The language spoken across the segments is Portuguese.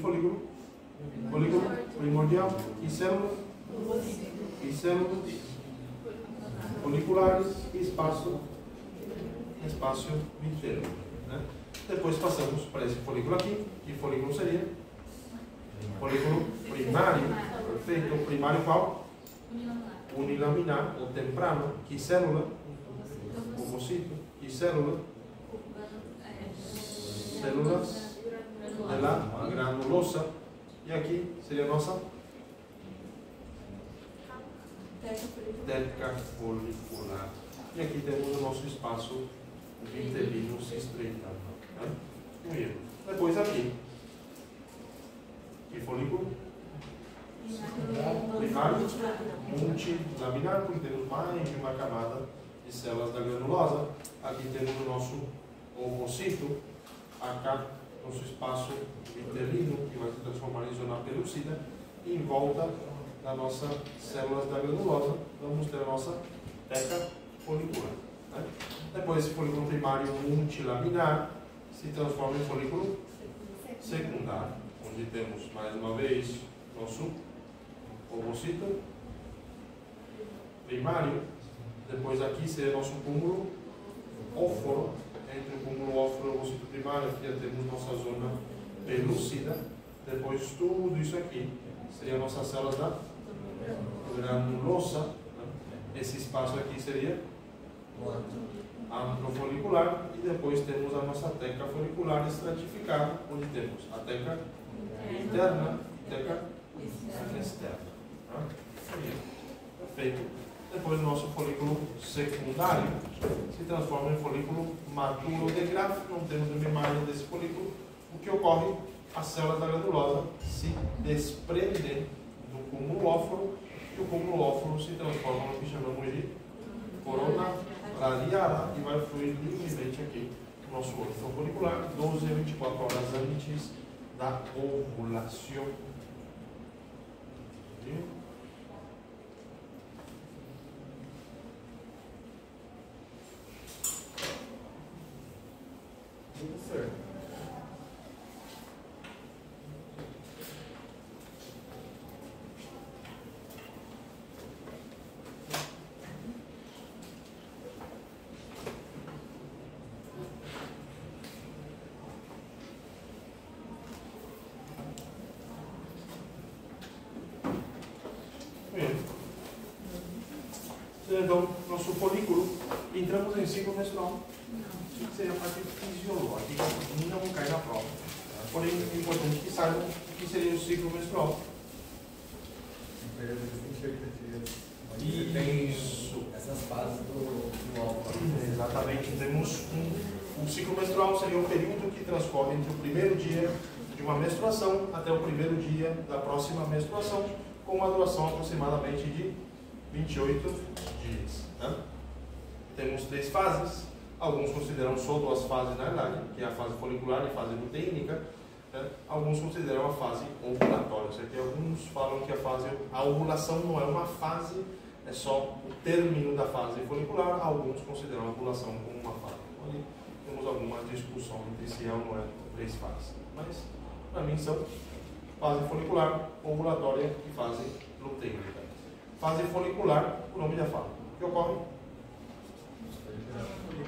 folículo? Folículo primordial. E células? E células foliculares e espaço vitelino. Né? Depois passamos para esse folículo aqui. Que folículo seria? Folículo primário. Perfeito. O primário qual? Unilaminar ou temprano. Que célula? Ovocito. Que célula? Células de la granulosa. E aqui seria a nossa teca folicular. E aqui temos o nosso espaço vitelino se estreitando. Né? Depois aqui. Que folículo? Primário, multilaminar, porque temos mais de uma camada de células da granulosa. Aqui temos o nosso ovocito, acá nosso espaço vitelino, que vai se transformar em zona pelúcida, e em volta das nossas células da granulosa, vamos ter a nossa teca folicular. Né? Depois, esse folículo primário multilaminar se transforma em folículo secundário, onde temos mais uma vez nosso ovocito primário. Depois aqui seria nosso cúmulo óforo. Entre o cúmulo óforo e o ovocito primário, aqui já temos nossa zona pelúcida. Depois tudo isso aqui seria a nossa célula da granulosa. Né? Esse espaço aqui seria antrofolicular. E depois temos a nossa teca folicular estratificada, onde temos a teca interna e teca externa. Perfeito. Depois o nosso folículo secundário se transforma em folículo maduro de Graf. Não temos uma imagem desse folículo. O que ocorre? As células da granulosa se desprendem do cúmulo óforo e o cúmulo óforo se transforma no que chamamos de corona radiata e vai fluir livremente aqui no nosso órgão folicular 12 a 24 horas antes da ovulação. Certo. Então, nosso folículo, entramos em ciclo menstrual. Que seria a parte fisiológica, não cai na prova. Porém, é importante que saibam o que seria o ciclo menstrual. Um período de 28 dias. Isso. Essas fases do álcool. Exatamente. Temos o ciclo menstrual seria um período que transcorre entre o primeiro dia de uma menstruação até o primeiro dia da próxima menstruação, com uma duração aproximadamente de 28 dias. Né? Temos 3 fases. Alguns consideram só 2 fases na verdade, que é a fase folicular e a fase luteínica. Né? Alguns consideram a fase ovulatória. Ou seja, alguns falam que a ovulação não é uma fase, é só o término da fase folicular. Alguns consideram a ovulação como uma fase. Então, temos alguma discussão entre se é ou não é 3 fases. Mas, para mim, são fase folicular, ovulatória e fase luteínica. Fase folicular, o nome já fala. O que ocorre?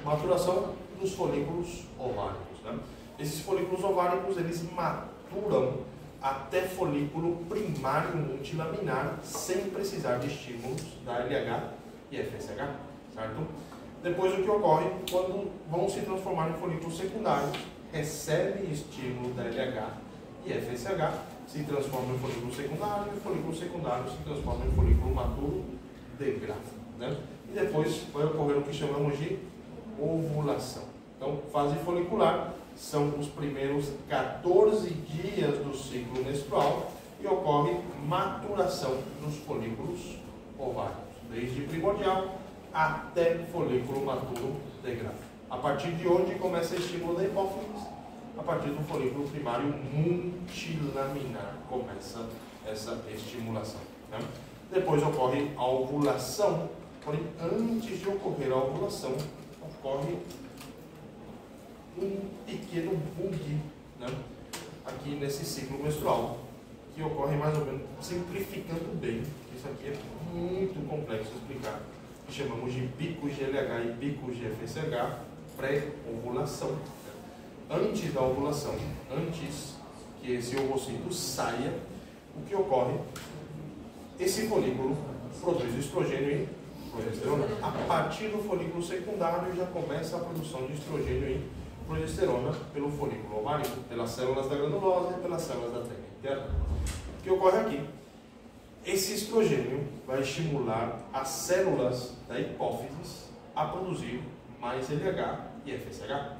Maturação dos folículos ováricos. Né? Esses folículos ováricos, eles maturam até folículo primário multilaminar sem precisar de estímulos da LH e FSH. Certo? Depois, o que ocorre? Quando vão se transformar em folículos secundários, recebe estímulo da LH e FSH, se transforma em folículo secundário, e o folículo secundário se transforma em folículo maduro de Graf. Né? E depois vai ocorrer o que chamamos de ovulação. Então, fase folicular são os primeiros 14 dias do ciclo menstrual e ocorre maturação dos folículos ováricos, desde primordial até folículo maduro de Graf. A partir de onde começa o estímulo da hipófise? A partir do folículo primário multilaminar começa essa estimulação. Né? Depois ocorre a ovulação, porém antes de ocorrer a ovulação, ocorre um pequeno bug. Né? aqui nesse ciclo menstrual, que ocorre mais ou menos, simplificando bem, isso aqui é muito complexo de explicar, que chamamos de picos de LH e picos de FSH, pré-ovulação. Antes da ovulação, antes que esse ovocito saia, o que ocorre? Esse folículo produz estrogênio e progesterona. A partir do folículo secundário já começa a produção de estrogênio e progesterona pelo folículo ovárico, pelas células da granulosa e pelas células da teca interna. O que ocorre aqui? Esse estrogênio vai estimular as células da hipófise a produzir mais LH e FSH.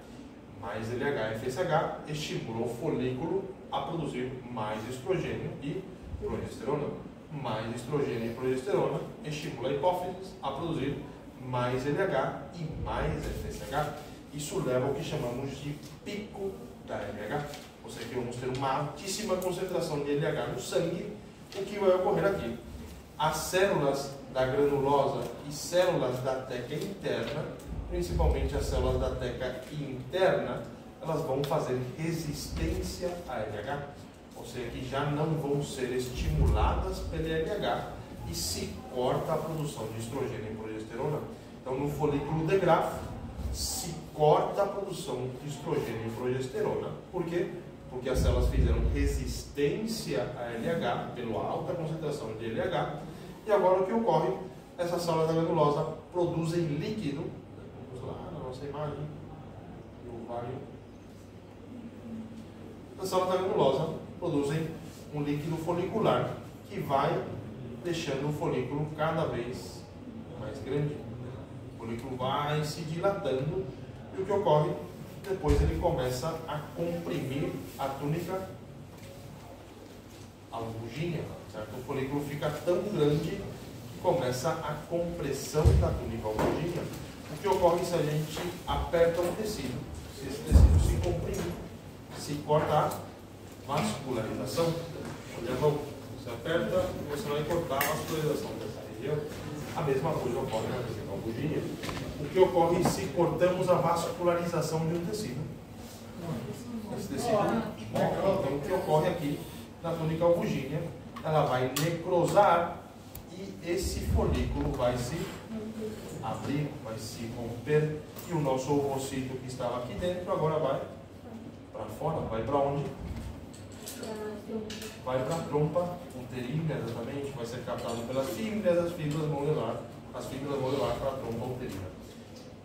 Mais LH e FSH estimula o folículo a produzir mais estrogênio e progesterona. Mais estrogênio e progesterona estimula a hipófise a produzir mais LH e mais FSH. Isso leva ao que chamamos de pico da LH. Ou seja, que vamos ter uma altíssima concentração de LH no sangue. O que vai ocorrer aqui? As células da granulosa e células da teca interna, principalmente as células da teca interna, elas vão fazer resistência a LH. Ou seja, que já não vão ser estimuladas pelo LH e se corta a produção de estrogênio e progesterona. Então, no folículo de Graaff, se corta a produção de estrogênio e progesterona. Por quê? Porque as células fizeram resistência a LH, pela alta concentração de LH, e agora o que ocorre? Essas células da granulosa produzem líquido. Vamos lá na nossa imagem, do ovário. As células da granulosa produzem um líquido folicular que vai deixando o folículo cada vez mais grande. O folículo vai se dilatando e o que ocorre? Depois ele começa a comprimir a túnica albuginea, certo? O folículo fica tão grande que começa a compressão da túnica albuginea. O que ocorre se a gente aperta um tecido? Se esse tecido se comprime, se corta a vascularização. Olha a mão, você aperta e você vai cortar a vascularização dessa região. A mesma coisa ocorre na túnica albuginea. O que ocorre se cortamos a vascularização de um tecido? Esse tecido morre. Então, o que ocorre aqui na túnica albuginea? Ela vai necrosar e esse folículo vai se abrir, vai se romper. E o nosso ovocito que estava aqui dentro agora vai para fora. Vai para onde? Vai para a trompa uterina, exatamente. Vai ser captado pelas fibras, as fibras vão levar para a trompa uterina.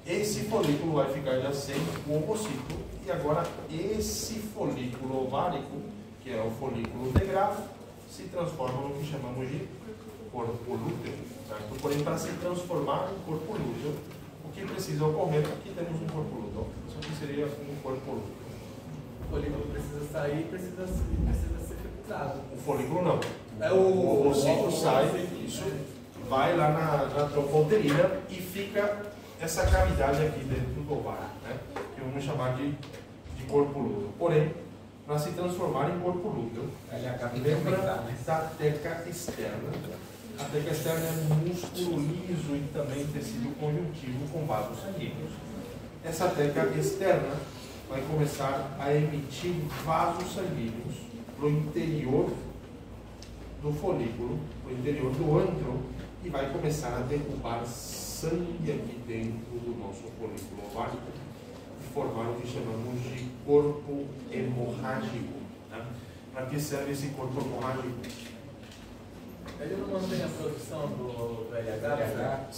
Esse folículo vai ficar já sem o ovocito e agora esse folículo ovárico, que é o folículo de Graaff, se transforma no que chamamos de corpo lúteo. Certo? Porém, para se transformar em corpo lúteo, o que precisa ocorrer? Aqui temos um corpo lúteo. Isso aqui seria um corpo lúteo. O folículo precisa sair, precisa ser fecundado. O folículo não. É o ovocito sai, isso, vai lá na trompa uterina e fica essa cavidade aqui dentro do ovário, né? Que vamos chamar de corpo lúteo. Porém, para se transformar em corpo lúteo, lembra da teca externa. A teca externa é um músculo liso e também tecido conjuntivo com vasos sanguíneos. Essa teca externa vai começar a emitir vasos sanguíneos para o interior do folículo, para o interior do antro, e vai começar a derrubar sangue aqui dentro do nosso folículo ovárico e formar o que chamamos de corpo hemorrágico. Né? Para que serve esse corpo hemorrágico? Ele não mantém a produção do LH?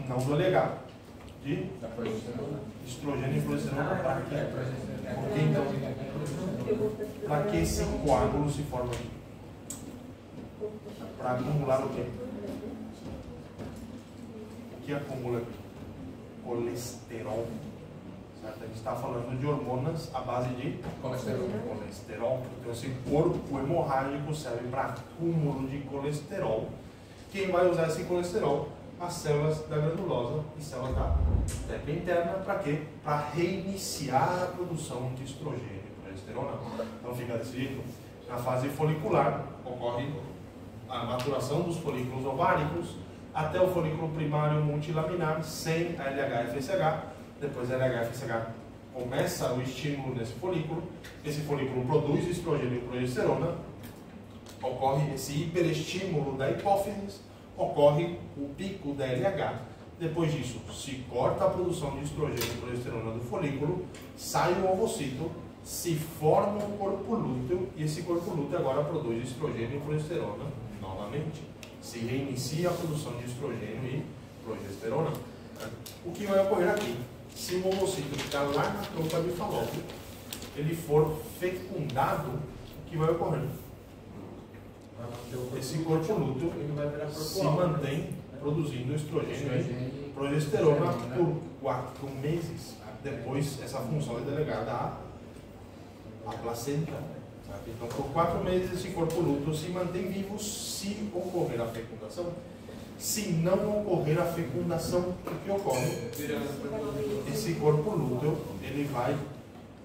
Não do LH. De estrogênio e progesterona. Para quê? Porque então, para que esse coágulo se forma aqui? Para acumular o quê? O que acumula aqui? Colesterol. Certo? A gente está falando de hormonas à base de colesterol. Então, esse corpo hemorrágico serve para acúmulo de colesterol. Quem vai usar esse colesterol? As células da granulosa e células da teca interna. Para quê? Para reiniciar a produção de estrogênio e progesterona. Então, fica desse jeito. Na fase folicular, ocorre a maturação dos folículos ováricos até o folículo primário multilaminar sem a LH e FSH. Depois a LH e FSH começa o estímulo nesse folículo, esse folículo produz estrogênio e progesterona, ocorre esse hiperestímulo da hipófise, ocorre o pico da LH. Depois disso, se corta a produção de estrogênio e progesterona do folículo, sai o ovocito, se forma um corpo lúteo e esse corpo lúteo agora produz estrogênio e progesterona novamente. Se reinicia a produção de estrogênio e progesterona. O que vai ocorrer aqui? Se o ovocito que está lá na trompa de Falópio, ele for fecundado, o que vai ocorrer? Esse corpo lúteo se mantém produzindo estrogênio e progesterona por 4 meses. Depois, essa função é delegada à placenta. Então, por 4 meses, esse corpo lúteo se mantém vivo se ocorrer a fecundação. Se não ocorrer a fecundação, o que ocorre? Esse corpo lúteo ele vai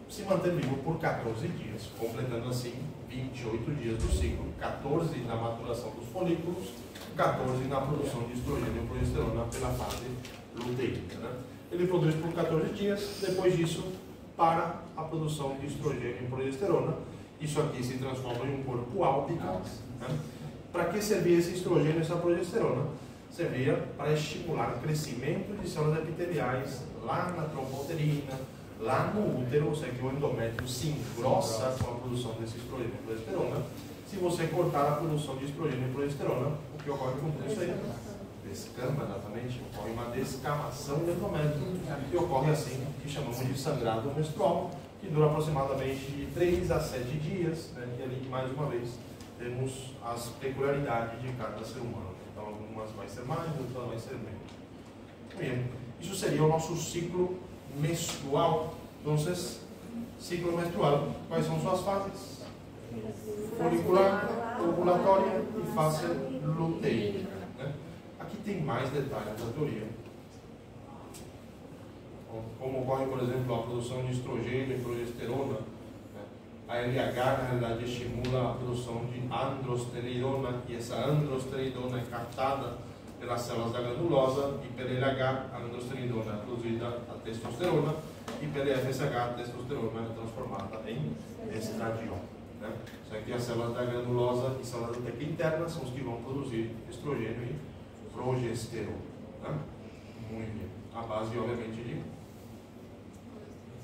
se manter vivo por 14 dias, completando assim 28 dias do ciclo, 14 na maturação dos folículos, 14 na produção de estrogênio e progesterona pela fase luteína. Né? Ele produz por 14 dias, depois disso, para a produção de estrogênio e progesterona. Isso aqui se transforma em um corpo álbico. Né? Para que servia esse estrogênio e essa progesterona? Servia para estimular o crescimento de células epiteliais lá na trompa uterina, lá no útero, ou seja, que o endométrio se engrossa com a produção desse estrogênio e progesterona. Se você cortar a produção de estrogênio e progesterona, o que ocorre com tudo isso aí? Descama, exatamente. Ocorre uma descamação do endométrio, e ocorre assim, que chamamos de sangrado menstrual, que dura aproximadamente de 3 a 7 dias, né? E ali, mais uma vez, temos as peculiaridades de cada ser humano. Então, algumas vai ser mais, outras vai ser menos. Bem, isso seria o nosso ciclo menstrual. Então, ciclo menstrual, quais são suas fases? Folicular, ovulatória e fase luteína. Né? Aqui tem mais detalhes da teoria. Como ocorre, por exemplo, a produção de estrogênio e progesterona. Né? A LH, na realidade, estimula a produção de androstenedona, e essa androstenedona é captada pelas células da glandulosa, e pela LH, a androstenedona é produzida a testosterona, e pela FSH, a testosterona é transformada em estradiol. Né? Isso aqui, as células da glandulosa e células da teca interna são os que vão produzir estrogênio e progesterona. Né? Muito bem. A base, obviamente, de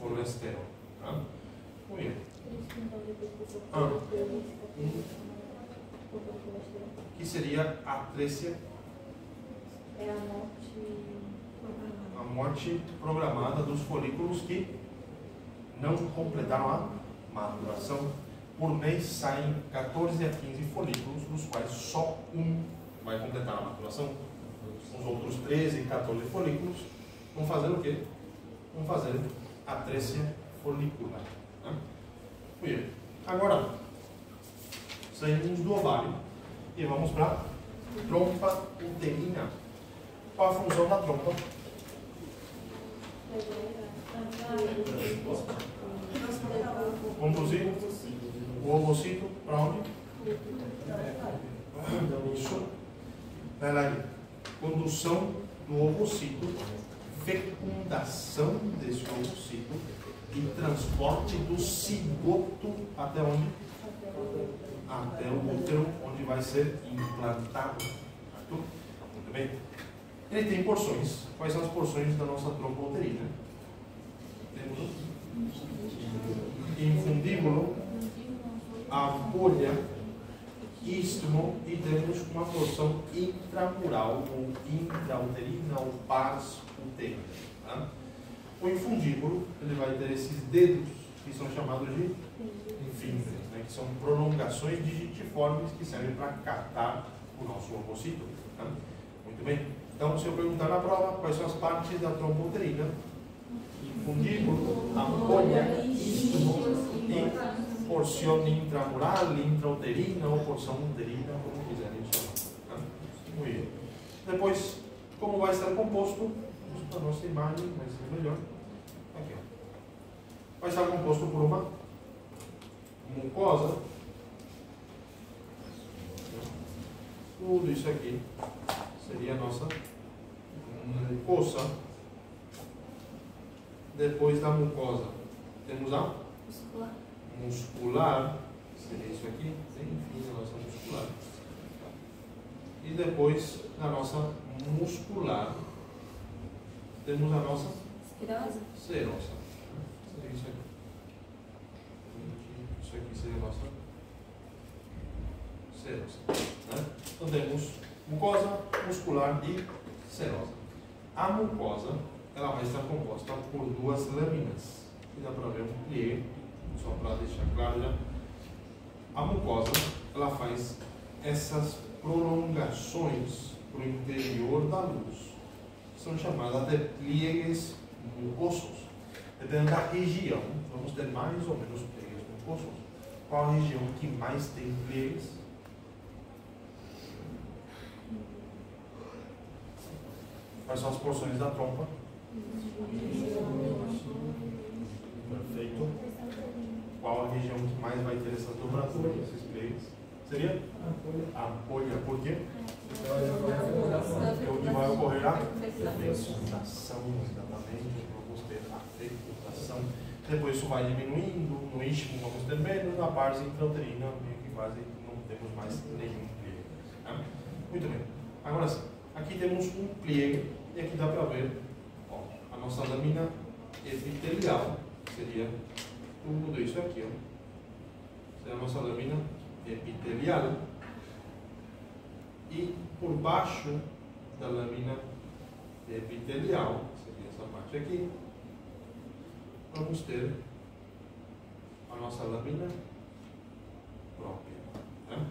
colesterol. Tá? Muito bem. Que seria a atresia? É a morte programada dos folículos que não completaram a maturação. Por mês saem 14 a 15 folículos, dos quais só um vai completar a maturação. Os outros 13 e 14 folículos vão fazer o quê? Vão fazer atresia folicular. Né? Bem, agora, saímos do ovário e vamos para a trompa uterina. Qual a função da trompa? Conduzir o ovocito para onde? Isso. Condução do ovocito, fecundação desse ovocito e transporte do cigoto até onde? Até o útero, onde vai ser implantado. Certo? Muito bem. Ele tem porções. Quais são as porções da nossa trompa uterina? Temos infundíbulo, agulha, istmo, e temos uma porção intramural ou intrauterina ou pars uterina. Tá? O infundíbulo, ele vai ter esses dedos que são chamados de fímbrias, né? Que são prolongações digitiformes que servem para catar o nosso ovocito. Tá? Muito bem. Então, se eu perguntar na prova quais são as partes da trompa uterina, infundíbulo, ampolla, istmo e porção intramural, intrauterina ou porção uterina, como quiserem chamar. Tá? Muito bem. Depois, como vai estar composto? A nossa imagem vai ser melhor. Aqui, ó. Vai estar composto por uma mucosa. Tudo isso aqui seria a nossa mucosa. Depois da mucosa Temos a Muscular. muscular, seria isso aqui, enfim, a nossa muscular. E depois, na nossa muscular, temos a nossa Serosa. serosa. Seria isso aqui. Isso aqui seria a nossa serosa. Né? Então temos mucosa, muscular e serosa. A mucosa, ela vai estar composta por duas lâminas. Aqui dá para ver um pliegue, só para deixar claro já. A mucosa, ela faz essas prolongações para o interior da luz. São chamadas de pliegues mucosos. Dependendo da região, vamos ter mais ou menos pliegues mucosos. Qual a região que mais tem pliegues? Quais são as porções da trompa? Perfeito. Qual a região que mais vai ter essa dobratura, esses pliegues? Seria? A ampolha. Por quê? Porque onde vai ocorrer a fecundação, exatamente. Vamos ter a fecundação. Depois isso vai diminuindo, no istmo vamos ter menos, na parte intrauterina meio que quase não temos mais nenhum pliegue. Tá? Muito bem. Agora sim, aqui temos um pliegue e aqui dá para ver, ó, a nossa lâmina epitelial, seria tudo isso aqui, ó. Seria a nossa lâmina epitelial. E por baixo da lâmina epitelial, seria essa parte aqui, vamos ter a nossa lâmina própria. Né?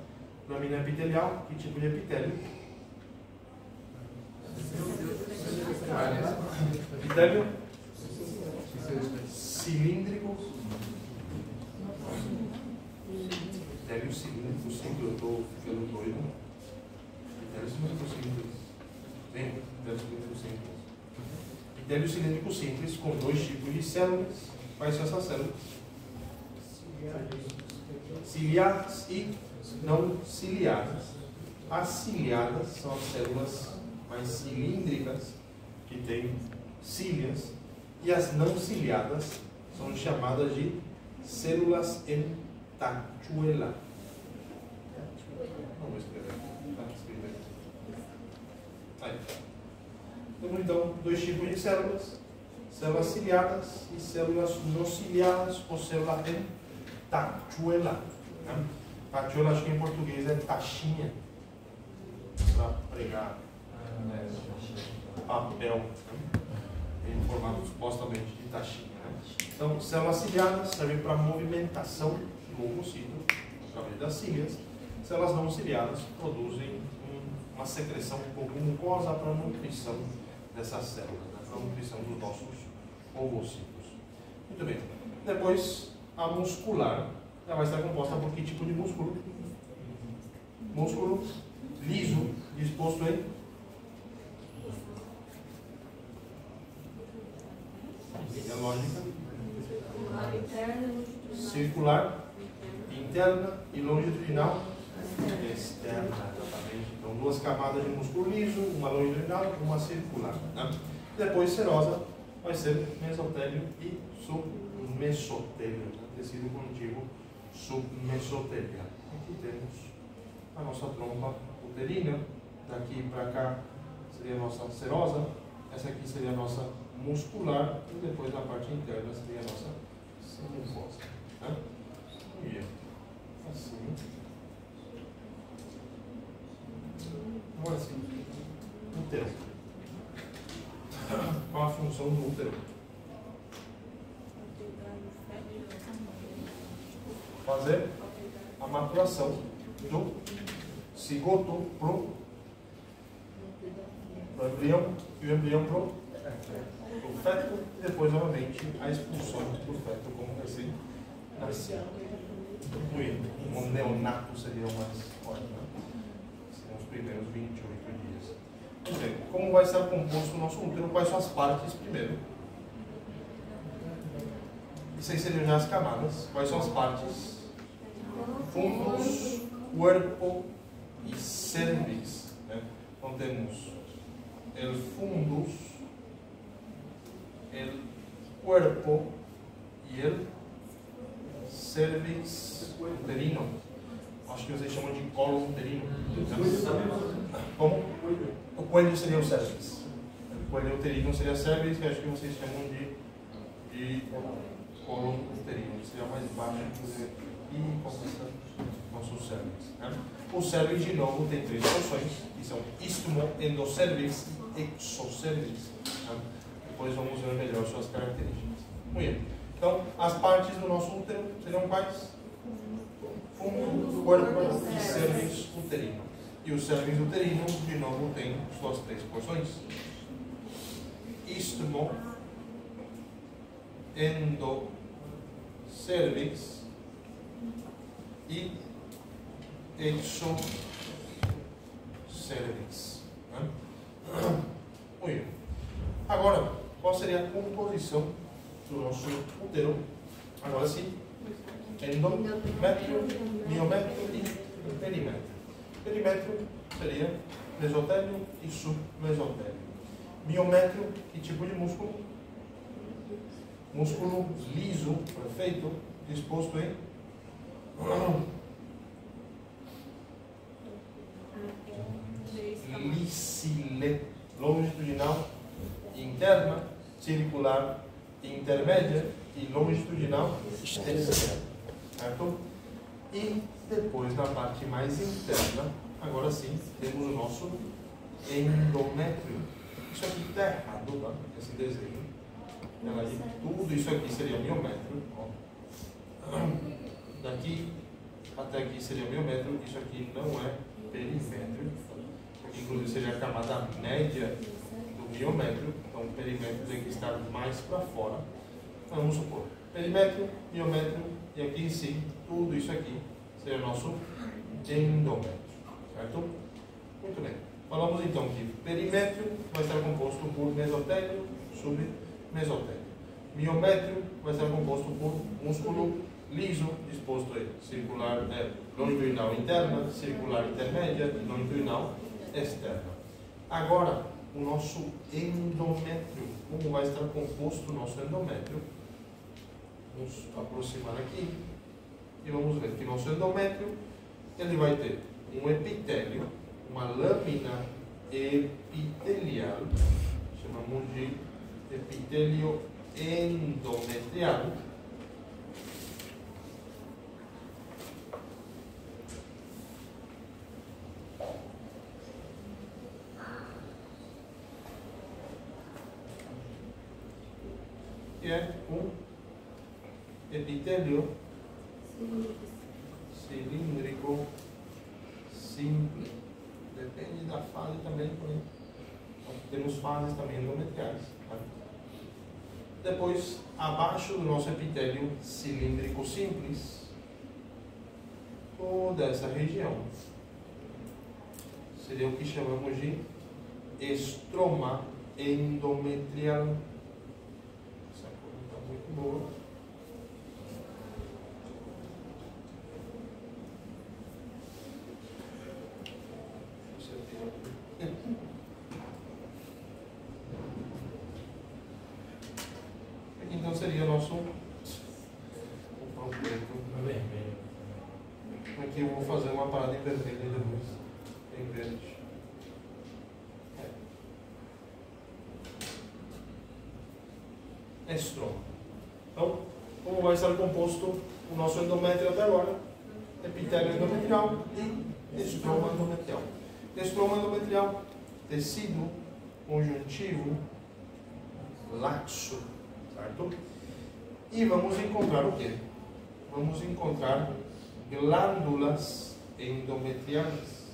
Lâmina epitelial, que tipo de epitélio? Epitélio cilíndrico. Epitélio cilíndrico simples, eu estou ficando doido. Epitélio cilíndrico simples. Sim, epitélio cilíndrico simples. Epitélio cilíndrico simples com dois tipos de células. Quais são essas células? Ciliadas e não ciliadas. As ciliadas são as células mais cilíndricas, que têm cílias, e as não ciliadas são chamadas de células em tachuela. Vamos escrever aqui. Aí. Temos então dois tipos de células: células ciliadas e células não ciliadas, ou célula em tachuela. Tachuela, acho que em português é taxinha, para pregar papel, em formato supostamente de taxinha. Então, células ciliadas servem para movimentação do ovocito através das cílias. Células não ciliadas produzem uma secreção um pouco mucosa para a nutrição dessas células, para a nutrição dos nossos ovocitos. Muito bem. Depois, a muscular, ela vai estar composta por que tipo de músculo? Músculo liso, disposto em é lógica circular, interna e longitudinal externa, exatamente. Então, duas camadas de músculo liso, uma longitudinal e uma circular. Né? Depois, serosa vai ser mesotélio e submesotélio, né? Tecido contíguo submesotelial. Aqui temos a nossa trompa uterina. Daqui para cá seria a nossa serosa. Essa aqui seria a nossa muscular. E depois na parte interna seria a nossa mucosa. Né? E assim. Agora sim. Útero. Qual a função do útero? Fazer a maturação do cigoto pro embrião e o embrião pro feto, e depois novamente a expulsão do feto como recém-nascido. Um neonato seria o mais forte, né? Seriam os primeiros 28 dias. Muito bem, como vai ser composto o nosso útero? Quais são as partes primeiro? Isso aí seriam já as camadas. Quais são as partes? Fundus, cuerpo e cervix. Né? Então temos el fundus, el cuerpo e o cervix uterino. Acho que vocês chamam de colo uterino. Como? O coelho seria o cervix. O coelho uterino seria cervix, que acho que vocês chamam de colo uterino. Seria mais baixo, inclusive. E começa nosso cervix. Né? O cervix, de novo, tem 3 porções, que são istmo, endocervix e exocervix. Né? Depois vamos ver melhor suas características. Muito bem. Então, as partes do nosso útero seriam quais? Fundo, corpo e cervix uterino. E o cervix uterino, de novo, tem suas 3 porções: istmo, endocervix e exocervix. Né? Muito bem. Agora, qual seria a composição do nosso útero? Agora sim. Endométrio, miométrio e perimétrio. Perimétrio seria mesotélio e submesotélio. Miométrio, que tipo de músculo? Músculo liso, perfeito, disposto em lisile, longitudinal interna, circular intermédia e longitudinal externa. Certo? E depois, na parte mais interna, agora sim, temos o nosso endométrio. Isso aqui está errado, tá? Esse desenho. Tudo isso aqui seria miométrio. Ó. Daqui até aqui seria miométrio. Isso aqui não é perimétrio. Isso aqui, inclusive, seria a camada média do miométrio. Então, o perimétrio tem que estar mais para fora. Então, vamos supor, perimétrio, miométrio, e aqui em si, tudo isso aqui seria o nosso endométrio. Certo? Muito bem. Falamos então que perimétrio vai estar composto por mesotélio, submesotélio. Miométrio vai estar composto por músculo liso, disposto em circular, longitudinal interna, circular intermédia e longitudinal externa. Agora, o nosso endométrio. Como vai estar composto o nosso endométrio? Vamos aproximar aqui e vamos ver que nosso endométrio ele vai ter um epitélio, uma lâmina epitelial, chamamos de epitélio endometrial. Que é um epitélio cilíndrico simples. Depende da fase também, porém temos fases também endometriais. Tá? Depois, abaixo do nosso epitélio cilíndrico simples, toda essa região seria o que chamamos de estroma endometrial. Essa cor não está muito boa. Então seria o nosso aqui eu vou fazer uma parada em vermelho depois. Em verde. Estroma. Então, como vai estar composto o nosso endométrio até agora? Epitélio endometrial e estroma endometrial. Estroma endometrial, tecido conjuntivo laxo, certo? E vamos encontrar o quê? Vamos encontrar glândulas endometriais.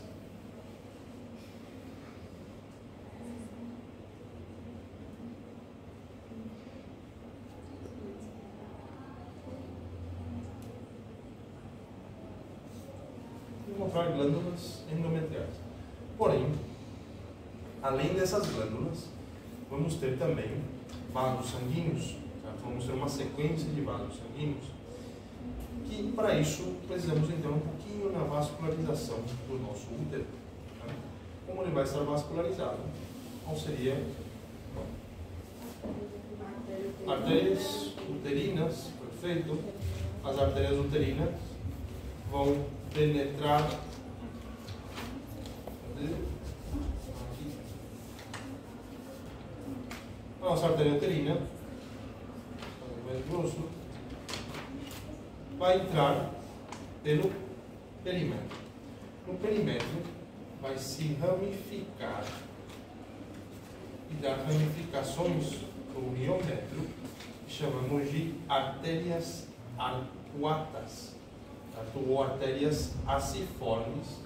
Encontrar glândulas endometriais. Porém, além dessas glândulas, vamos ter também vasos sanguíneos. Certo? Vamos ter uma sequência de vasos sanguíneos. Que para isso precisamos então um pouquinho na vascularização do nosso útero. Tá? Como ele vai estar vascularizado? Qual seria? Artérias uterinas, estreito, as artérias uterinas vão penetrar aqui. A nossa artéria uterina, mais grosso, vai entrar pelo perímetro. No perímetro vai se ramificar e dar ramificações no miômetro, que chamamos de artérias arcuatas, ou artérias aciformes,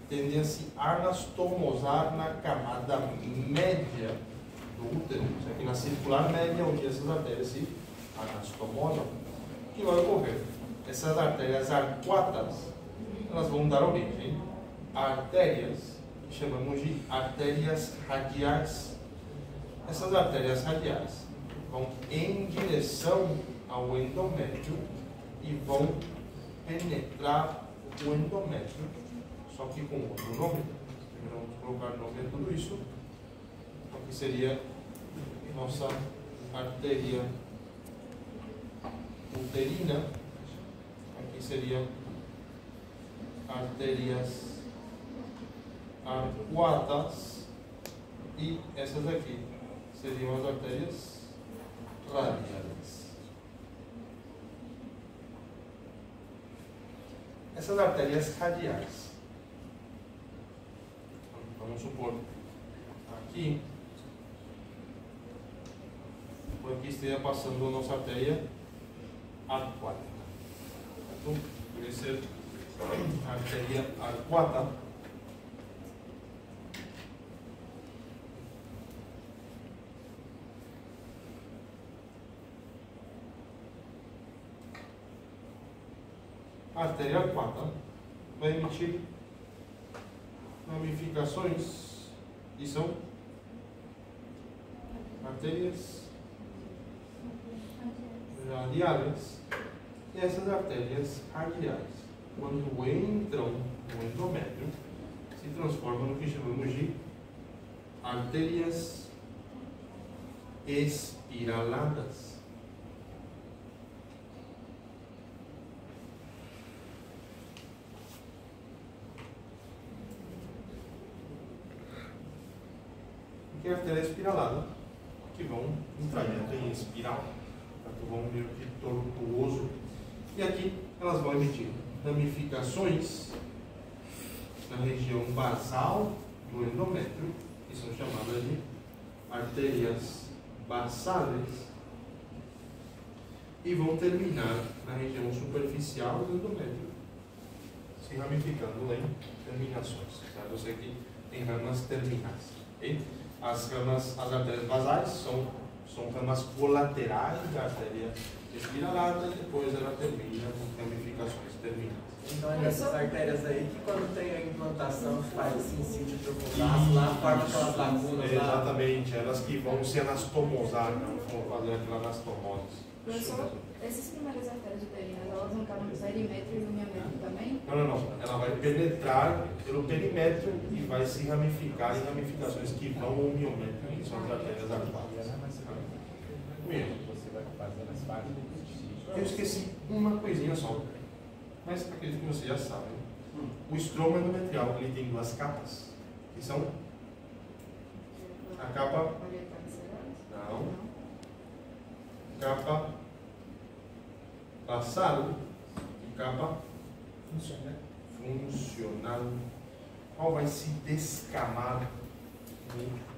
tendem a se anastomosar na camada média do útero, aqui na circular média, onde essas artérias se anastomosam. O que vai ocorrer? Essas artérias arcuatas, elas vão dar origem a artérias que chamamos de artérias radiais. Essas artérias radiais vão em direção ao endométrio e vão penetrar o endométrio, só que com outro nome. Primeiro vamos colocar nome a tudo isso. Aqui seria nossa artéria uterina. Aqui seria artérias arcuatas. E essas aqui seriam as artérias radiais. Essas artérias radiais, vamos supor, aqui, por aqui esteja passando a nossa artéria arcuata. Então, vai ser a artéria arcuata. A artéria arcuata vai emitir ramificações e são artérias radiais. E essas artérias radiais, quando entram no endométrio, se transformam no que chamamos de artérias espiraladas. Que é a artéria espiralada, que vão em trajeto em espiral, vão meio que tortuoso, e aqui elas vão emitir ramificações na região basal do endométrio, que são chamadas de artérias basales, e vão terminar na região superficial do endométrio, se ramificando em terminações. Certo? Você aqui tem ramas terminais. Okay? As artérias basais são ramas colaterais da artéria espiralada, e depois ela termina com ramificações terminais. Então é nessas artérias aí que quando tem a implantação faz assim sítio profundo, lá forma aquelas lagunas lá. Exatamente, elas que vão se anastomosar, não vão fazer aquela anastomose. Professor, essas primeiras artérias uterinas, elas vão estar no perímetro e no miômetro também? Não. Ela vai penetrar pelo perimétrio e vai se ramificar em ramificações que vão ao miômetro, que são as artérias arcuatas. Eu esqueci uma coisinha só, mas acredito que vocês já sabem. O estroma endometrial, ele tem duas capas, que são a capa... Não. Capa basal e capa funcional. Qual vai se descamar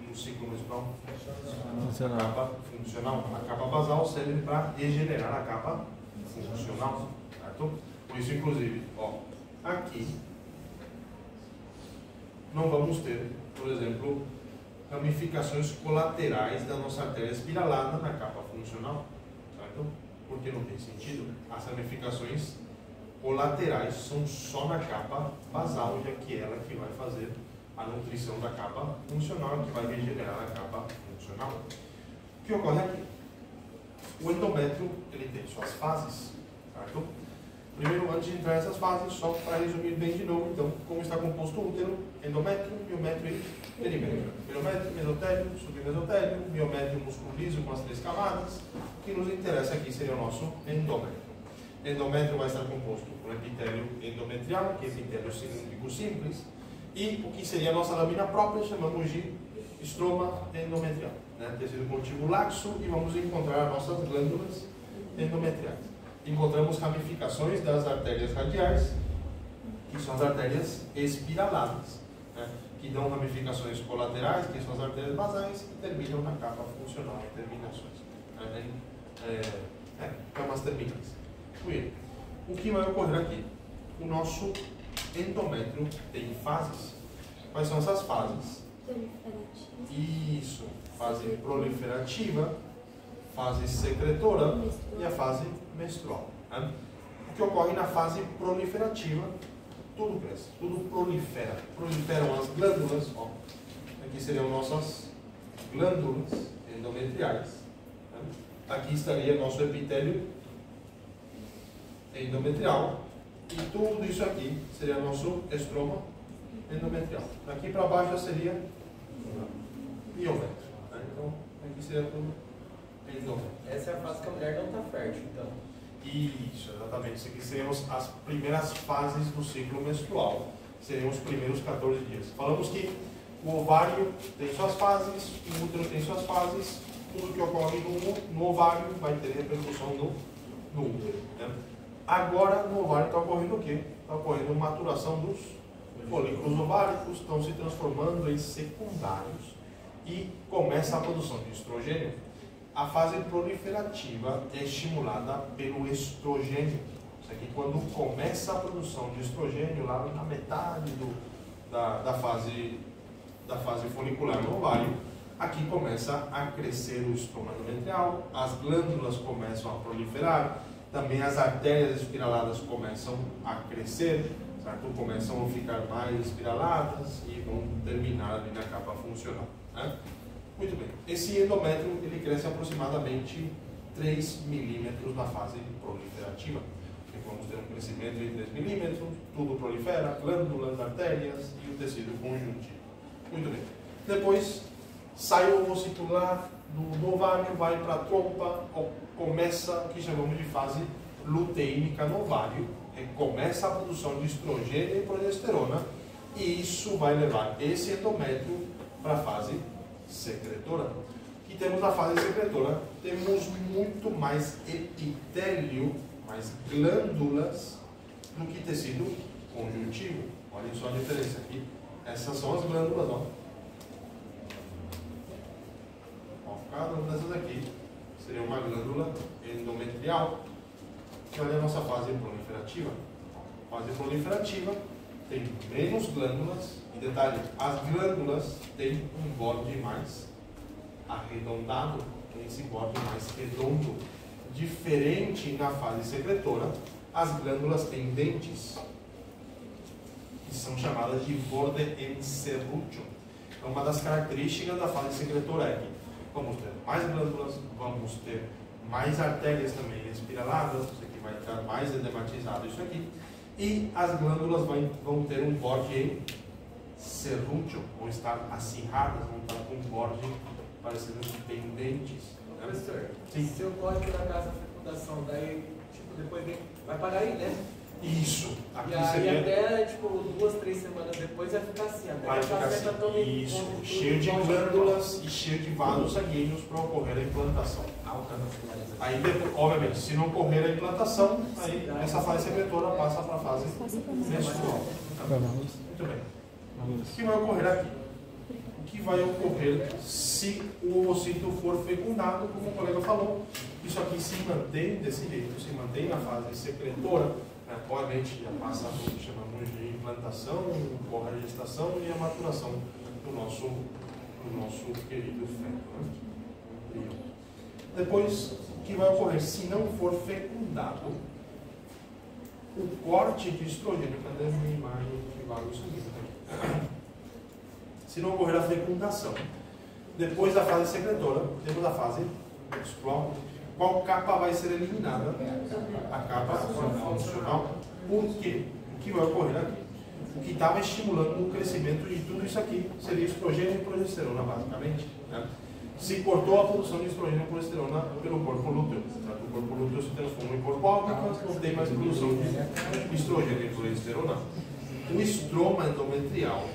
no ciclo menstrual? A capa funcional. A capa basal serve para regenerar a capa funcional. Certo? Por isso, inclusive, aqui não vamos ter, por exemplo, ramificações colaterais da nossa artéria espiralada na capa funcional, certo? Porque não tem sentido. As ramificações colaterais são só na capa basal, já que ela que vai fazer a nutrição da capa funcional, que vai regenerar a capa funcional. O que ocorre aqui? O endométrio, ele tem suas fases, certo? Primeiro, antes de entrar nessas fases, só para resumir bem de novo, então, como está composto o útero, endométrio, miométrio e perimétrio. Miométrio, mesotélio, submesotélio, miométrio músculo liso com as 3 camadas. O que nos interessa aqui seria o nosso endométrio. Endométrio vai estar composto por epitélio endometrial, que é epitélio cilíndrico simples, e o que seria a nossa lâmina própria, chamamos de estroma endometrial, né? Tecido contíguo laxo, e vamos encontrar as nossas glândulas endometriais. Encontramos ramificações das artérias radiais, que são as artérias espiraladas, né? Que dão ramificações colaterais, que são as artérias basais, que terminam na capa funcional em terminações, camas terminais. O que vai ocorrer aqui? O nosso endométrio tem fases. Quais são essas fases? Isso, fase proliferativa, fase secretora e a fase menstrual, né? O que ocorre na fase proliferativa? Tudo cresce, tudo prolifera. Proliferam as glândulas, ó. Aqui seriam nossas glândulas endometriais, né? Aqui estaria nosso epitélio endometrial, e tudo isso aqui seria nosso estroma endometrial. Daqui para baixo já seria miométrio, né? Então aqui seria tudo endométrio. Essa é a fase que a mulher não está fértil, então. Isso, exatamente. Isso aqui seriam as primeiras fases do ciclo menstrual. Seriam os primeiros 14 dias. Falamos que o ovário tem suas fases, o útero tem suas fases, tudo que ocorre no ovário vai ter repercussão no útero, né? Agora, no ovário está ocorrendo o quê? Está ocorrendo maturação dos folículos ováricos, estão se transformando em secundários e começa a produção de estrogênio. A fase proliferativa é estimulada pelo estrogênio. Isso aqui, quando começa a produção de estrogênio, lá na metade da fase folicular no ovário, aqui começa a crescer o estroma endometrial, as glândulas começam a proliferar, também as artérias espiraladas começam a crescer, certo? Começam a ficar mais espiraladas e vão terminar ali na capa funcional, né? Muito bem. Esse endométrio ele cresce aproximadamente 3 milímetros na fase proliferativa. Vamos ter um crescimento de 3 milímetros, tudo prolifera, glândulas, artérias e o tecido conjuntivo. Muito bem. Depois sai o ovocito lá do ovário, vai para a trompa, começa o que chamamos de fase luteínica no ovário, começa a produção de estrogênio e progesterona, e isso vai levar esse endométrio para a fase secretora. E temos a fase secretora, temos muito mais epitélio, mais glândulas do que tecido conjuntivo. Olhem só a diferença aqui. Essas são as glândulas, ó. Cada uma dessas aqui seria uma glândula endometrial. E olha a nossa fase proliferativa. A fase proliferativa tem menos glândulas. E detalhe, as glândulas têm um borde mais arredondado, tem esse borde mais redondo. Diferente na fase secretora, as glândulas têm dentes, que são chamadas de borde en serrucho. Então, uma das características da fase secretora é que vamos ter mais glândulas, vamos ter mais artérias também espiraladas, isso aqui vai estar mais edematizado, isso aqui. E as glândulas vão ter um borde em serrútil, vão estar acirradas, vão estar com um borde parecendo pendentes. Professor, sim. Se eu código da casa de fecundação, daí, tipo, depois vai parar aí, né? Isso. Aqui e aí seria... até, tipo, 2, 3 semanas depois vai ficar assim. Até vai ficar assim. Isso. Cheio de glândulas e cheio de vasos sanguíneos para ocorrer a implantação. Aí, obviamente, se não ocorrer a implantação, aí essa fase secretora passa para a fase menstrual. Muito bem. O que vai ocorrer aqui? O que vai ocorrer se o ovocito for fecundado, como o colega falou? Isso aqui se mantém desse jeito, se mantém na fase secretora, né? Obviamente já passa o que chamamos de implantação, ocorre a gestação e a maturação do nosso querido feto, né? Depois, o que vai ocorrer se não for fecundado? O corte de estrogênio, cadê a minha imagem que vai isso aqui? Se não ocorrer a fecundação, depois da fase secretora, temos a fase menstrual. Qual capa vai ser eliminada? A capa funcional. Por quê? O que vai ocorrer aqui? O que estava estimulando o crescimento de tudo isso aqui seria estrogênio e progesterona, basicamente. Né? Se cortou a produção de estrogênio e progesterona pelo corpo lúteo. Certo? O corpo lúteo se transforma em corpo álcool, não tem mais produção de estrogênio e progesterona. O estroma endometrial,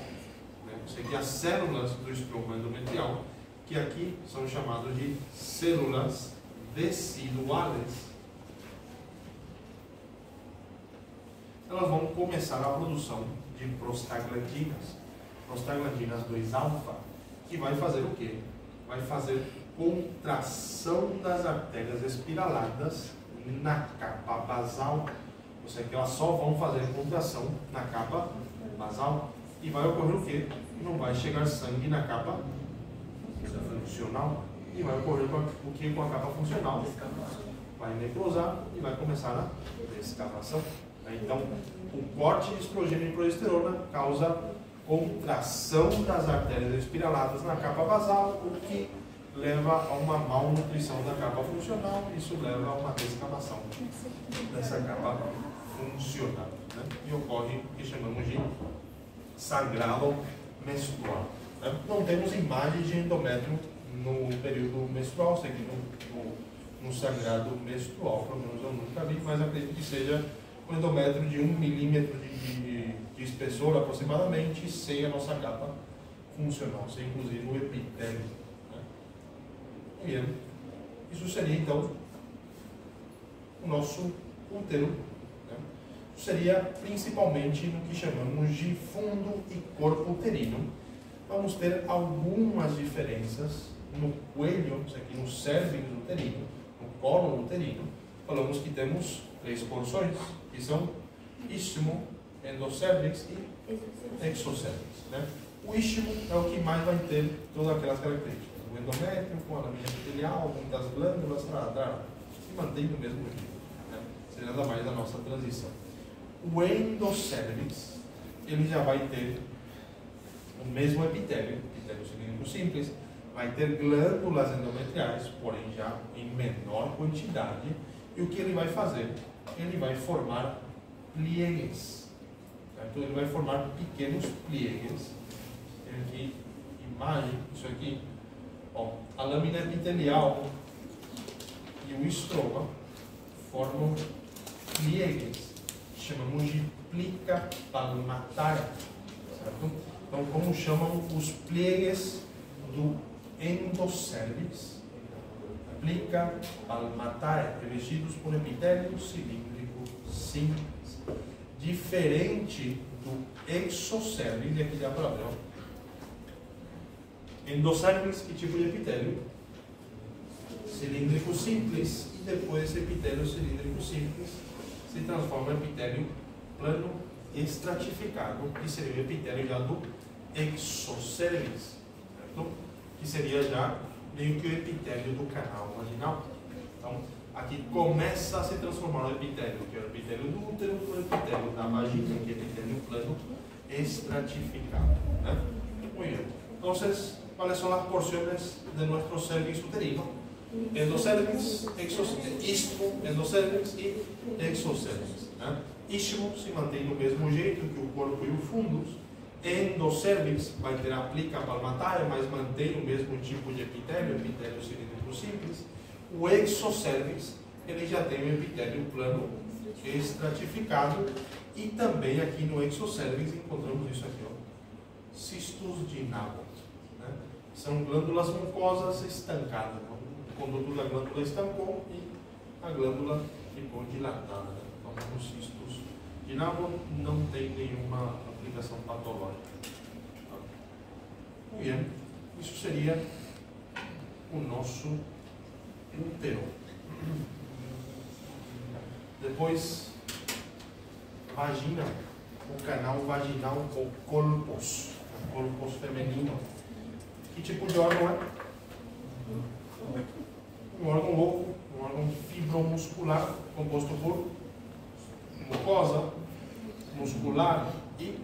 né? Isso aqui, as células do estroma endometrial, que aqui são chamadas de células deciduales, elas vão começar a produção de prostaglandinas, prostaglandinas 2-alfa, que vai fazer o quê? Vai fazer contração das artérias espiraladas na capa basal. Ou seja, que elas só vão fazer contração na capa basal. E vai ocorrer o quê? Não vai chegar sangue na capa funcional. E vai ocorrer o que com a capa funcional? Vai necrosar e vai começar a descamação. Então, o corte de estrogênio e progesterona causa contração das artérias espiraladas na capa basal, o que leva a uma malnutrição da capa funcional. Isso leva a uma descamação dessa capa funcional. Né? E ocorre o que chamamos de sangrado menstrual. Né? Não temos imagens de endométrio no período menstrual, seguindo no sangrado menstrual, pelo menos eu nunca vi, mas acredito que seja um endométrio de 1 milímetro de espessor aproximadamente, sem a nossa capa funcional, sem inclusive o epitélio. Né? E isso seria então o nosso útero. Né? Isso seria principalmente no que chamamos de fundo e corpo uterino. Vamos ter algumas diferenças no coelho, isso aqui no cérvix uterino, no colo uterino. Falamos que temos 3 porções, que são istmo, endocérvix e exocérvix. Né? O istmo é o que mais vai ter todas aquelas características. O endométrio com a lamina epitelial, muitas glândulas, se mantém do mesmo jeito. Né? Seria nada mais a nossa transição. O endocérvix, ele já vai ter o mesmo epitélio cilíndrico simples, vai ter glândulas endometriais, porém já em menor quantidade. E o que ele vai fazer? Ele vai formar pliegues. Então ele vai formar pequenos pliegues. Tem aqui imagem, isso aqui. Ó, a lâmina epitelial e o estroma formam pliegues, chamamos de plica palmatae. Certo? Então, como chamam os pliegues do endocérvix? Plica palmatae, revestidos por epitélio cilíndrico simples. Diferente do exocérvix, e aqui dá para ver. Endocérvix, que tipo de epitélio? Cilíndrico simples, e depois esse epitélio cilíndrico simples se transforma em epitélio plano estratificado, que seria o epitélio já do exocérvix, certo? Que seria já meio que o epitélio do canal vaginal. Então, aqui começa a se transformar o epitélio, que é o epitélio do útero, o epitélio da vagina, que é o epitélio plano estratificado. ¿Eh? Muy bien. Entonces, ¿cuáles son las porciones de nuestro cervix uterino? Endocérvix, istmo, endocérvix e exocérvix. ¿Eh? Istmo se mantém do mesmo jeito que o corpo e o fundus. Endocérvix vai ter a plica palmatae, mas mantém o mesmo tipo de epitélio, epitélio cilíndrico simples. O exocérvix, ele já tem o epitélio plano estratificado. E também aqui no exocérvix encontramos isso aqui, ó, cistos de Nabot. Né? São glândulas mucosas estancadas. O conduto da glândula estancou e a glândula ficou dilatada. Né? Então, os cistos de Nabot não tem nenhuma aplicação patológica. Tá? Bem, isso seria o nosso útero. Depois, vagina, o canal vaginal ou colpos, o colpos feminino. Que tipo de órgão é? Um órgão oco, um órgão fibromuscular, composto por mucosa muscular e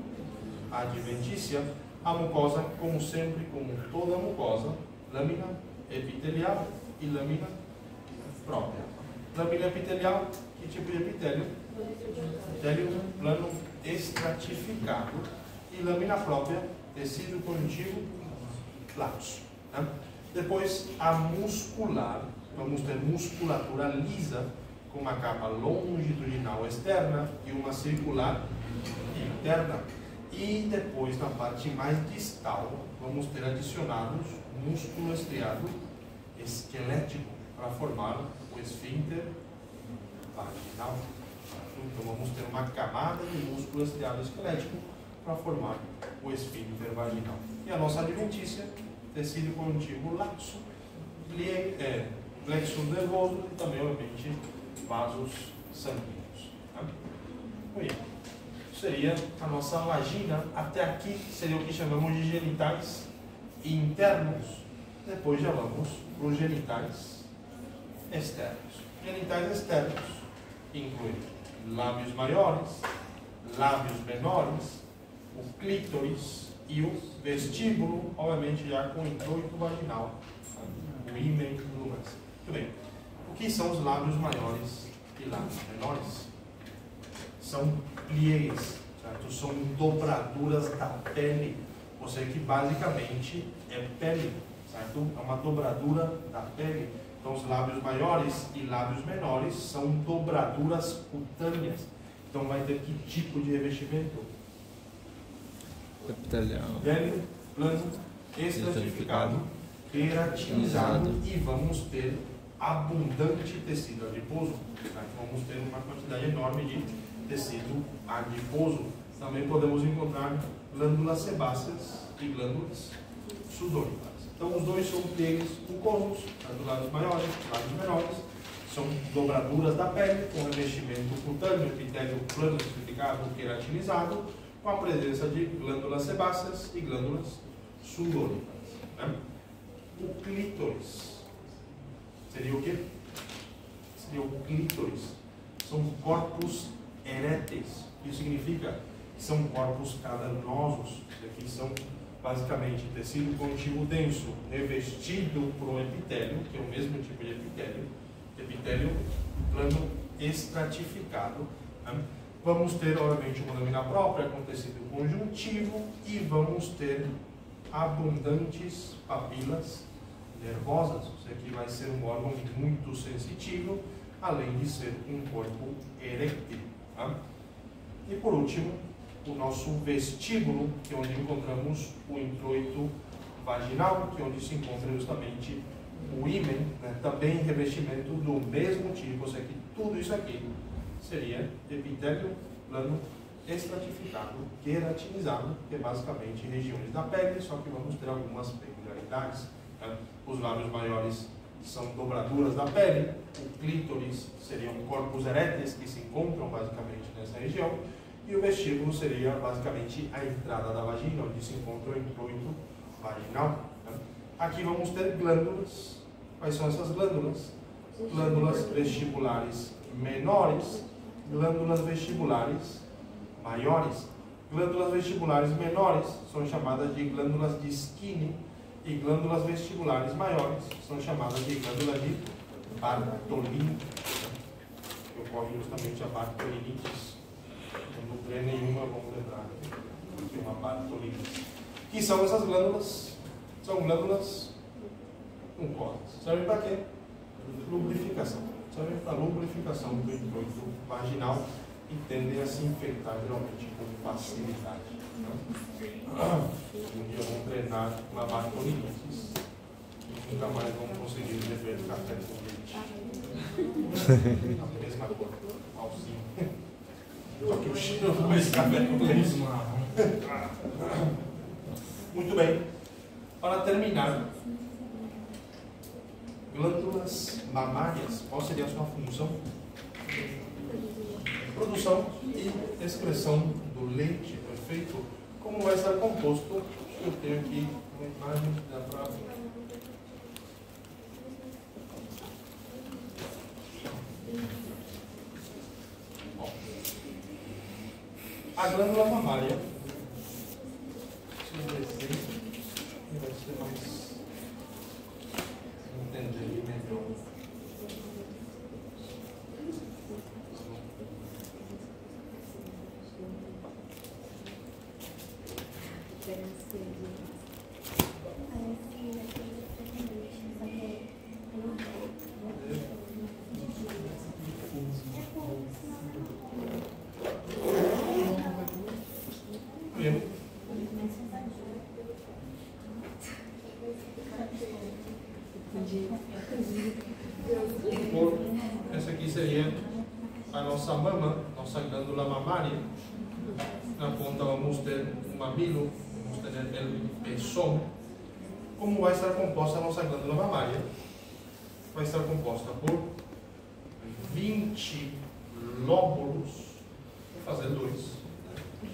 adventícia. A mucosa, como sempre, como toda mucosa, lâmina epitelial e lâmina própria. Lâmina epitelial, que tipo de epitélio? Epitélio plano estratificado, e lâmina própria, tecido conjuntivo laxo. Né? Depois, a muscular, vamos ter musculatura lisa, com uma capa longitudinal externa e uma circular interna. E depois, na parte mais distal, vamos ter adicionados músculo estriado esquelético para formar o esfíncter vaginal. Então, vamos ter uma camada de músculo estriado esquelético para formar o esfíncter vaginal. E a nossa adventícia, tecido conjuntivo laxo, plexo nervoso e também, obviamente, vasos sanguíneos. Tá? Muito bem. Seria a nossa vagina. Até aqui seria o que chamamos de genitais internos. Depois já vamos para os genitais externos. Genitais externos incluem lábios maiores, lábios menores, o clítoris e o vestíbulo, obviamente já com o introito vaginal, o ímen e tudo mais. Muito bem. O que são os lábios maiores e lábios menores? São pliés, certo? São dobraduras da pele, ou seja, que basicamente é pele, certo? É uma dobradura da pele. Então, os lábios maiores e lábios menores são dobraduras cutâneas. Então, vai ter que tipo de revestimento? Epitelial. Velho, plano, estratificado, queratinizado, e vamos ter abundante tecido adiposo. Tá? Vamos ter uma quantidade enorme de tecido adiposo. Também podemos encontrar glândulas sebáceas e glândulas sudoríparas. Então, os dois são pliés mucosos, tanto lábios maiores, lábios menores. São dobraduras da pele, com revestimento cutâneo, epitélio plano, estratificado, queratinizado, com a presença de glândulas sebáceas e glândulas sudoríparas. Né? O clítoris seria o quê? Seria o clítoris. São corpos eréteis. Isso significa que são corpos cavernosos, que são basicamente tecido conjuntivo denso, revestido por um epitélio, que é o mesmo tipo de epitélio plano estratificado. Né? Vamos ter, obviamente, uma lâmina própria com tecido conjuntivo e vamos ter abundantes papilas nervosas. Isso aqui vai ser um órgão muito sensitivo, além de ser um corpo erétil. Tá? E por último, o nosso vestíbulo, que é onde encontramos o introito vaginal, que é onde se encontra justamente o ímen, né? Também revestimento do mesmo tipo, ou seja, que tudo isso aqui seria epitélio plano estratificado, queratinizado, que é basicamente regiões da pele, só que vamos ter algumas peculiaridades. Né? Os lábios maiores são dobraduras da pele, o clítoris seriam corpos eréteis que se encontram basicamente nessa região, e o vestíbulo seria basicamente a entrada da vagina, onde se encontra o introito vaginal. Né? Aqui vamos ter glândulas. Quais são essas glândulas? Glândulas vestibulares menores, glândulas vestibulares maiores. Glândulas vestibulares menores são chamadas de glândulas de Skinner, e glândulas vestibulares maiores são chamadas de glândulas de Bartolini, que ocorre justamente a Bartolinitis. Quando não nenhuma, vamos lembrar que é uma Bartolinitis. Que são essas glândulas? São glândulas mucosas. Servem para quê? Lubrificação. Servem para lubrificação do introito vaginal e tendem a se infectar geralmente com facilidade. Um dia vão treinar uma Bartolinitis e nunca mais vão conseguir beber café com leite. A mesma cor, malzinho. Só que o cheiro não é café com leite. Muito bem. Para terminar, glândulas mamárias, qual seria a sua função? Produção e excreção do leite, perfeito. Como vai estar composto? Eu tenho aqui uma imagem que dá para. A glândula mamária, vai ser mais entender melhor. diferença de... Essa aqui seria a nossa mama, nossa glândula mamária. Na ponta vamos ter o mamilo, vamos ter o pezón. Como vai estar composta a nossa glândula mamária? Vai estar composta por 20 lóbulos. Vou fazer dois.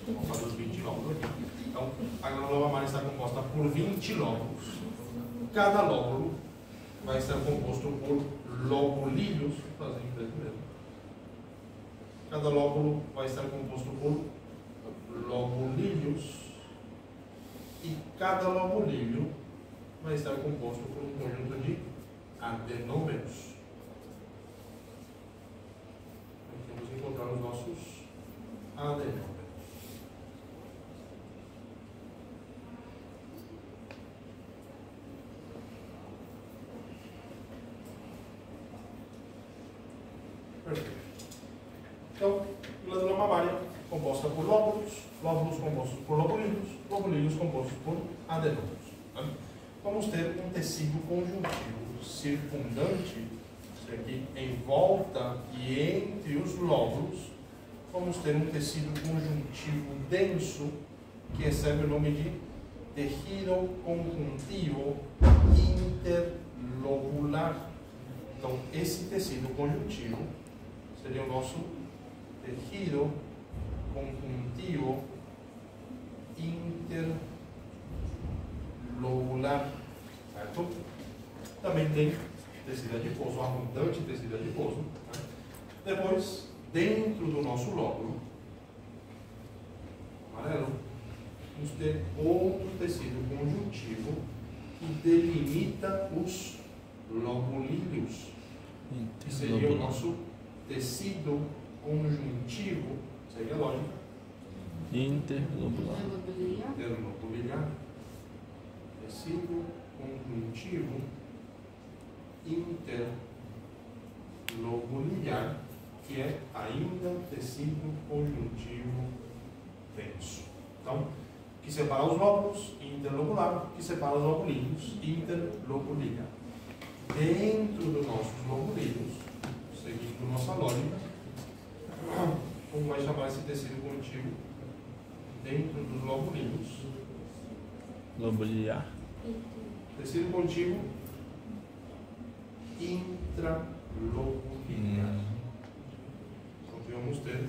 Vamos fazer os 20 lóbulos aqui. Então, a glândula mamária está composta por 20 lóbulos. Cada lóbulo vai estar composto por lobulídeos. Vou fazer em inglês mesmo. Cada lóbulo vai estar composto por lobulídeos. E cada lobulídeo vai estar composto por um conjunto de adenômeros. Aqui vamos encontrar os nossos adenômeros. Perfeito. Então, glândula mamária composta por lóbulos, lóbulos compostos por lobulídeos, lobulídeos compostos por adenômeros. Vamos ter um tecido conjuntivo circundante, isso aqui em volta e entre os lóbulos. Vamos ter um tecido conjuntivo denso que recebe o nome de tecido conjuntivo interlobular. Então, esse tecido conjuntivo seria o nosso tecido conjuntivo interlobular, certo? Também tem tecido adiposo, abundante tecido adiposo. Né? Depois, dentro do nosso lóbulo amarelo, vamos ter outro tecido conjuntivo que delimita os lobulídeos, que seria o nosso tecido conjuntivo, seria lógico, interlobular. Tecido conjuntivo interlobular, que é ainda tecido conjuntivo denso. Então, que separa os lóbulos, interlobular, que separa os lobulídeos, interlobular. Dentro dos nossos lobulídeos, seguindo nossa lógica, como vai chamar esse tecido conjuntivo dentro dos lobulídeos? Lobular. Tecido conjuntivo intralobular. Então vamos ter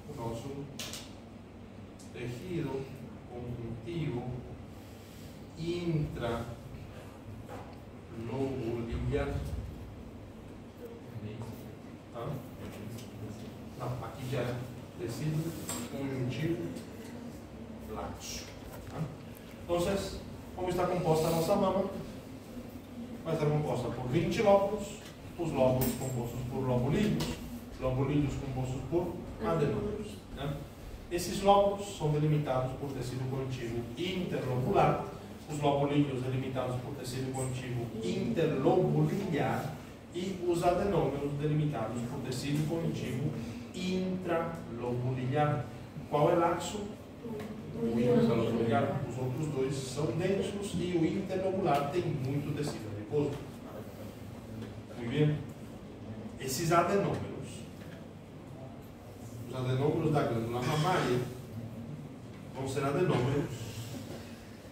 o nosso tecido conjuntivo intralobular. Tá? Não, aqui já é tecido conjuntivo laxo. Tá? Então, como está composta a nossa mama? Vai estar composta por 20 lóbulos, os lóbulos compostos por lobulídeos, lobulídeos compostos por adenômeros. Né? Esses lóbulos são delimitados por tecido conjuntivo interlobular, os lobulídeos delimitados por tecido conjuntivo interlobular e os adenômeros delimitados por tecido conjuntivo intralobular. Qual é laxo? O intralobular. Os outros dois são densos e o interlobular tem muito tecido adiposo. Muito bem? Esses adenômeros, os adenômeros da glândula mamária, vão ser adenômeros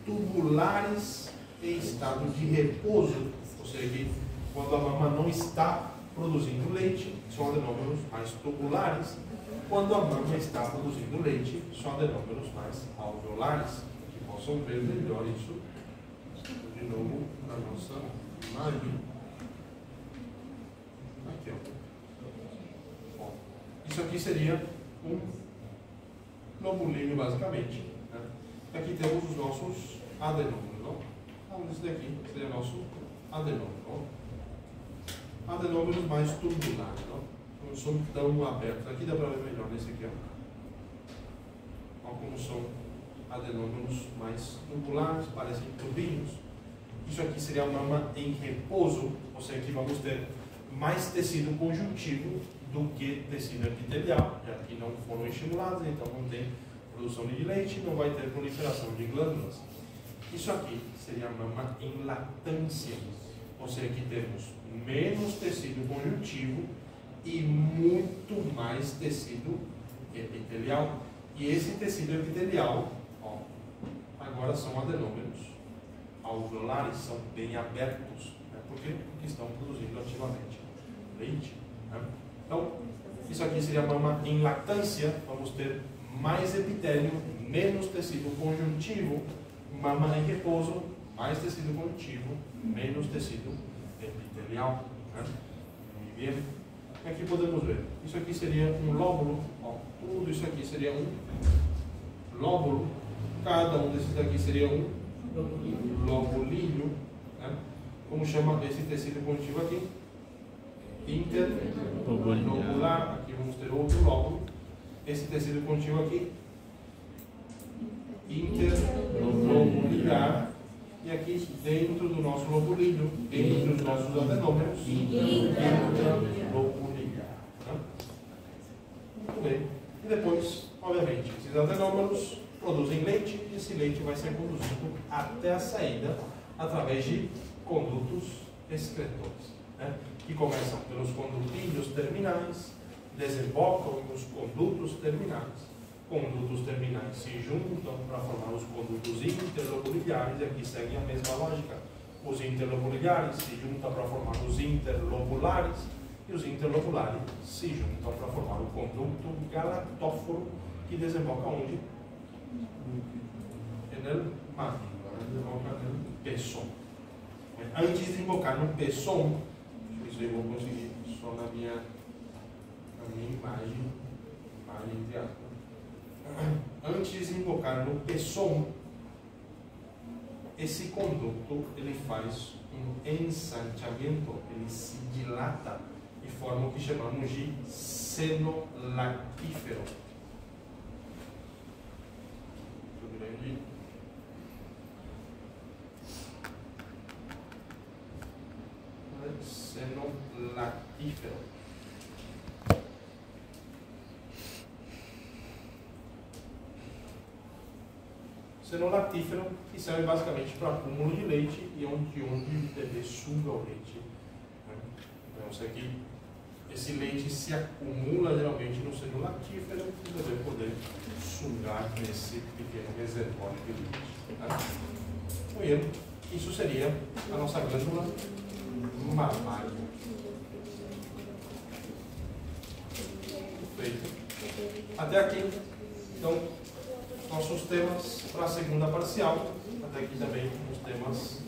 tubulares em estado de repouso, ou seja, quando a mama não está produzindo leite, são adenômeros mais tubulares. Quando a mama está produzindo leite, são adenômeros mais alveolares, que possam ver melhor isso de novo na nossa imagem. Aqui, ó. Bom, isso aqui seria um lobulíneo, basicamente. Né? Aqui temos os nossos adenômeros. Ó. Então, esse daqui seria nosso adenômero. Ó. Adenômeros mais tubulares. Ó. Não são tão abertos. Aqui dá para ver melhor nesse aqui. Ó. Ó como são adenômeros mais tubulares, parecem tubinhos. Isso aqui seria a mama em repouso, ou seja, aqui vamos ter mais tecido conjuntivo do que tecido epitelial, já que não foram estimulados, então não tem produção de leite, não vai ter proliferação de glândulas. Isso aqui seria a mama em lactância, ou seja, aqui temos menos tecido conjuntivo e muito mais tecido epitelial. E esse tecido epitelial, ó, agora são adenômeros alveolares, são bem abertos, né? Por quê? Porque estão produzindo ativamente leite, né? Então, isso aqui seria a mama em lactância. Vamos ter mais epitélio, menos tecido conjuntivo. Mama em repouso, mais tecido conjuntivo, menos tecido epitelial, né? Muito bem. Aqui podemos ver, isso aqui seria um lóbulo, ó, tudo isso aqui seria um lóbulo, cada um desses aqui seria um lobulilho, né? Como chama esse tecido conjuntivo aqui? Interlobular. Aqui vamos ter outro lóbulo. Esse tecido conjuntivo aqui, interlobular. E aqui dentro do nosso lobulilho, dentro dos nossos adenômeros, interlobular. Muito bem. E depois, obviamente, esses adenômeros produzem leite e esse leite vai ser conduzido até a saída através de condutos excretores, né? Que começam pelos condutilhos terminais, desembocam nos condutos terminais. Condutos terminais se juntam para formar os condutos interlobulares, e aqui seguem a mesma lógica. Os interlobulares se juntam para formar os interlobulares, e os interlobulares se juntam para formar o conduto galactóforo, que desemboca onde? No mandíbula, desemboca no pezón. Antes de desembocar no pezón, isso eu vou conseguir só na minha imagem entre aspas. Antes de desembocar no pezón, esse conduto ele faz um ensanchamento, ele se dilata e forma o que chamamos de seno lactífero. Muito grande. Seno lactífero. Seno lactífero, que serve basicamente para acúmulo de leite e onde o bebê suga o leite. Então, isso aqui, esse leite se acumula geralmente no seno lactífero e o bebê poder sugar nesse pequeno reservatório de leite. Tá? Isso seria a nossa glândula mamária. Perfeito. Até aqui, então, nossos temas para a segunda parcial. Até aqui também os temas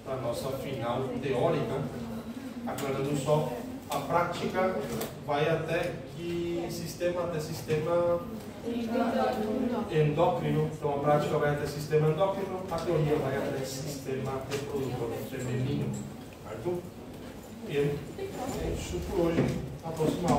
para a nossa final teórica. Aclarando só, a prática vai até que sistema? Até sistema endócrino. Então a prática vai até sistema endócrino, a teoria vai até sistema reprodutor feminino. Certo? E é isso por hoje. A próxima aula.